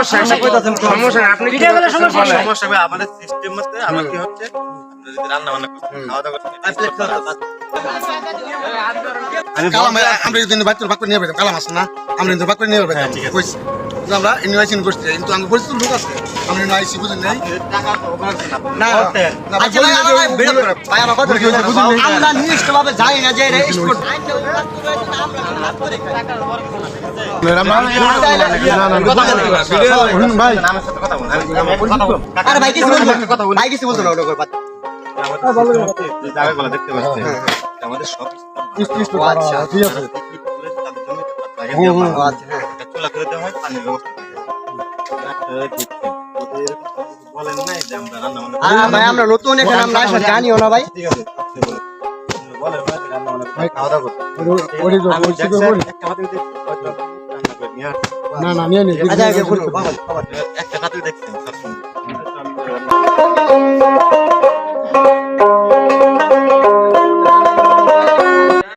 সমস্যা আপনি কি বলে সমস্যা ভাই আমাদের সিস্টেম মতে আমরা কি হচ্ছে যদি রান্না বান্না করতে খাওয়া দাওয়া করতে কালাম আমরা যদি বাচ্চার বাক্য নিয়ে পেতাম কালাম আছে না আমরা কিন্তু বাক্য নিয়ে পেতাম কইছি আমরা ইনভাইসিং করছি কিন্তু আমি পরিচিত লোক আছে আমরা ইনভাইসি বুঝেন নাই টাকা তো ওভারছেন আপনি না ভাই আমার কথা আমরা নিশ্চিতভাবে জানি না যে এটা স্পোর্ট ভাই আমার সাথে কথা বলুন আমি কথা বলবো আরে ভাই কিছু বলবো ভাই কিছু বলতো না ওটা করে জায়গাগুলো দেখতে পাচ্ছি আমাদের সব আচ্ছা ঠিক আছে চুলা করে দেওয়া হয় পানির ব্যবস্থা বলেন নাই যে আমরা রান্না বান্না ভাই আমরা নতুন এখানে আমরা আসলে জানিও না ভাই ঠিক আছে বলেন ভাই রান্না বান্না খাওয়া দাওয়া করতে ওরে তো আমি বলছি করি একটা হাতে দিতে রান্না করে নিয়ে আসছি। না না নিয়ে নি আচ্ছা বলবো বাবা একটা হাতে দেখছেন সবসময়